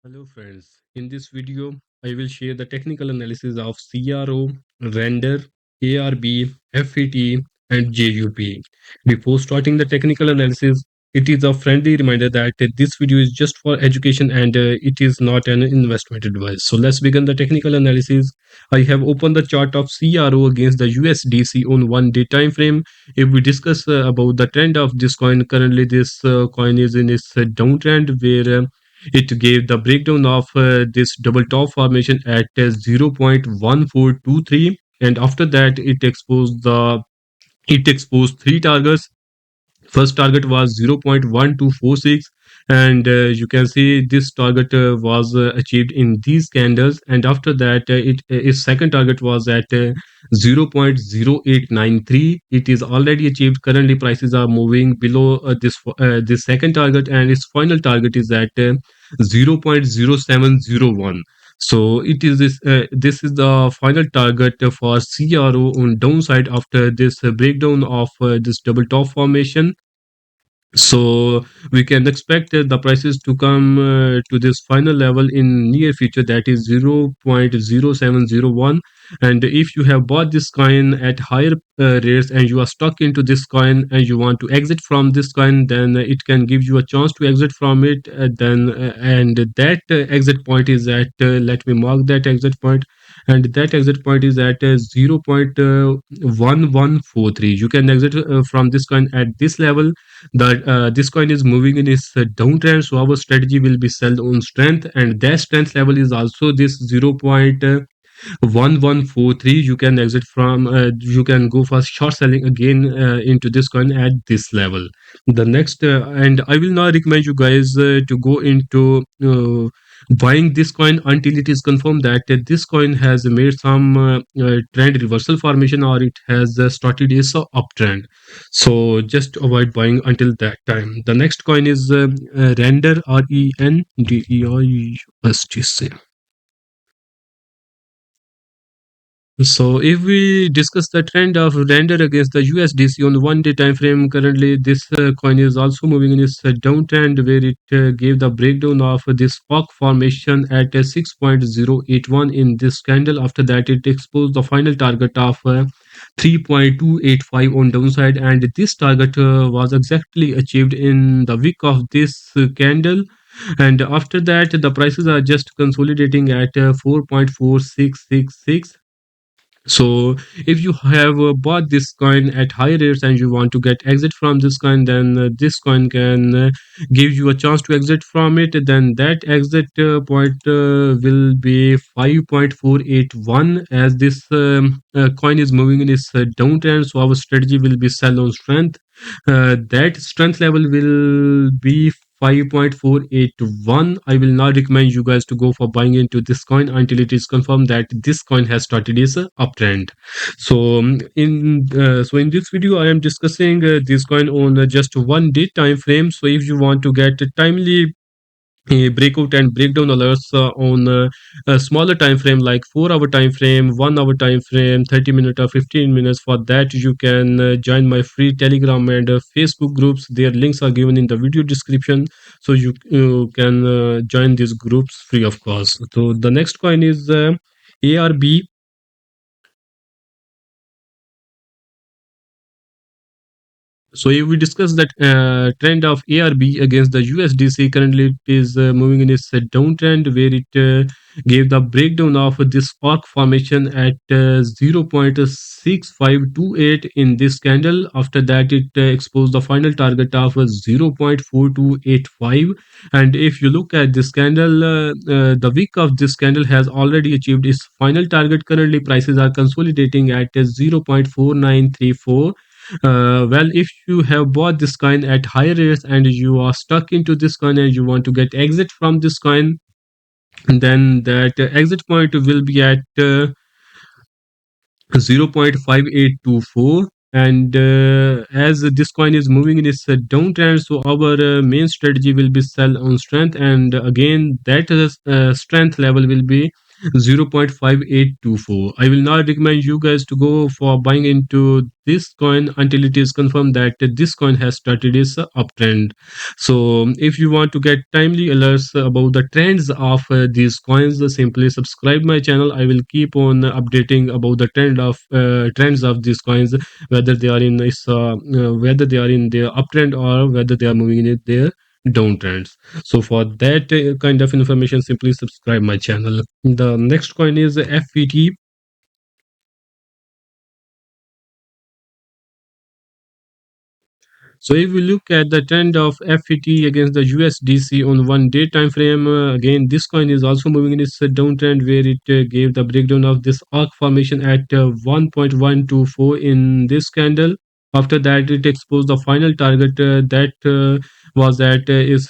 Hello friends, in this video I will share the technical analysis of CRO, render, ARB, FET and JUP. Before starting the technical analysis, it is a friendly reminder that this video is just for education and it is not an investment advice. So let's begin the technical analysis. I have opened the chart of CRO against the USDC on 1 day time frame. If we discuss about the trend of this coin, currently this coin is in its downtrend where it gave the breakdown of this double top formation at 0.1423, and after that it exposed three targets. First target was 0.1246, and you can see this target was achieved in these candles, and after that its second target was at 0.0893. It is already achieved. Currently prices are moving below this second target, and its final target is at 0.0701. So this is the final target for CRO on downside after this breakdown of this double top formation. So we can expect the prices to come to this final level in near future, that is 0.0701. And if you have bought this coin at higher rates and you are stuck into this coin and you want to exit from this coin, then it can give you a chance to exit from it. And that exit point is at let me mark that exit point, and that exit point is at 0.1143. You can exit from this coin at this level. That this coin is moving in its downtrend, so our strategy will be sell on strength, and that strength level is also this 0.1143. You can exit from you can go for short selling again into this coin at this level. The next and I will not recommend you guys to go into buying this coin until it is confirmed that this coin has made some trend reversal formation, or it has started its uptrend. So just avoid buying until that time. The next coin is render, RENDERUSDC. So if we discuss the trend of render against the USDC on the 1 day time frame, currently this coin is also moving in its downtrend, where it gave the breakdown of this spark formation at 6.081 in this candle. After that, it exposed the final target of 3.285 on downside, and this target was exactly achieved in the week of this candle. And after that, the prices are just consolidating at 4.4666. So if you have bought this coin at high rates and you want to get exit from this coin, then this coin can give you a chance to exit from it. Then that exit point will be 5.481, as this coin is moving in its downtrend. So our strategy will be sell on strength. That strength level will be 5.481. I will not recommend you guys to go for buying into this coin until it is confirmed that this coin has started its uptrend. So in this video I am discussing this coin on just 1 day time frame. So if you want to get timely breakout and breakdown alerts on a smaller time frame like 4 hour time frame, 1 hour time frame, 30 minutes or 15 minutes, for that you can join my free Telegram and Facebook groups. Their links are given in the video description, so you can join these groups free of cost. So the next coin is ARB. So if we discuss that trend of ARB against the USDC, currently it is moving in its downtrend, where it gave the breakdown of this spark formation at 0.6528 in this candle. After that, it exposed the final target of 0.4285. And if you look at this candle, the wick of this candle has already achieved its final target. Currently, prices are consolidating at 0.4934. Well, if you have bought this coin at higher rates and you are stuck into this coin and you want to get exit from this coin, then that exit point will be at 0.5824. And as this coin is moving in its downtrend, so our main strategy will be sell on strength, and again that strength level will be 0.5824. I will not recommend you guys to go for buying into this coin until it is confirmed that this coin has started its uptrend. So if you want to get timely alerts about the trends of these coins, simply subscribe my channel. I will keep on updating about the trends of these coins, whether they are in whether they are in their uptrend or whether they are moving in their downtrends. So for that kind of information, simply subscribe my channel. The next coin is FET. So if we look at the trend of FET against the USDC on 1 day time frame, again this coin is also moving in its downtrend, where it gave the breakdown of this arc formation at 1.124 in this candle. After that, it exposed the final target that was at its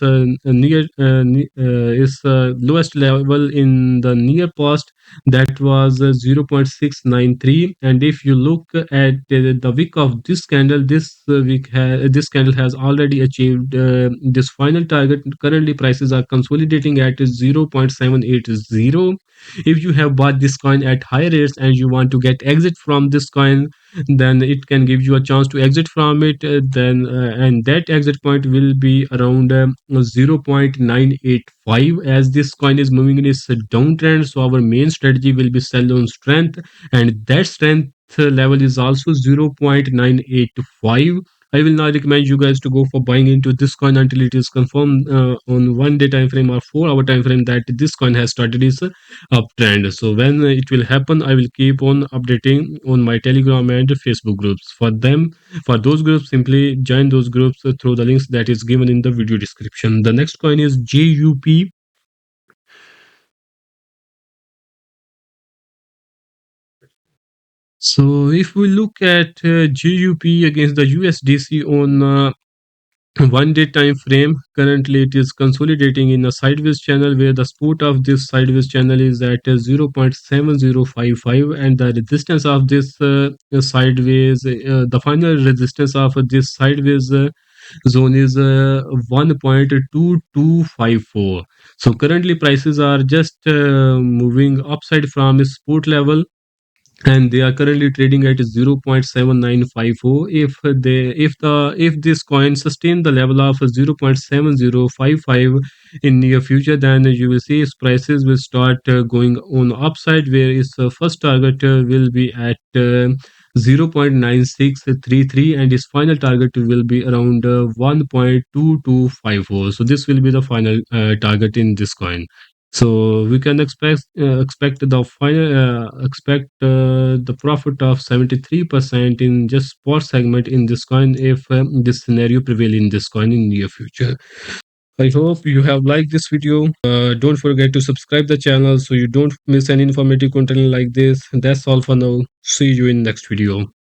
lowest level in the near past, that was 0.693. And if you look at the wick of this candle, this candle has already achieved this final target. Currently prices are consolidating at 0.780. If you have bought this coin at high rates and you want to get exit from this coin, then it can give you a chance to exit from it, then and that exit point will be around 0.985, as this coin is moving in its downtrend. So our main strategy will be sell on strength, and that strength level is also 0.985. I will not recommend you guys to go for buying into this coin until it is confirmed on 1 day time frame or 4 hour time frame that this coin has started its uptrend. So when it will happen, I will keep on updating on my Telegram and Facebook groups. For those groups, simply join those groups through the links that is given in the video description. The next coin is JUP. So if we look at JUP against the USDC on 1 day time frame, currently it is consolidating in a sideways channel, where the support of this sideways channel is at 0.7055, and the resistance of this sideways the final resistance of this sideways zone is 1.2254. So currently prices are just moving upside from its support level, and they are currently trading at 0.7954. If this coin sustain the level of 0.7055 in near future, then you will see its prices will start going on upside, where its first target will be at 0.9633, and its final target will be around 1.2254. So this will be the final target in this coin. So we can expect the profit of 73% in just spot segment in this coin, if this scenario prevail in this coin in near future. I hope you have liked this video. Don't forget to subscribe the channel so you don't miss any informative content like this. That's all for now. See you in next video.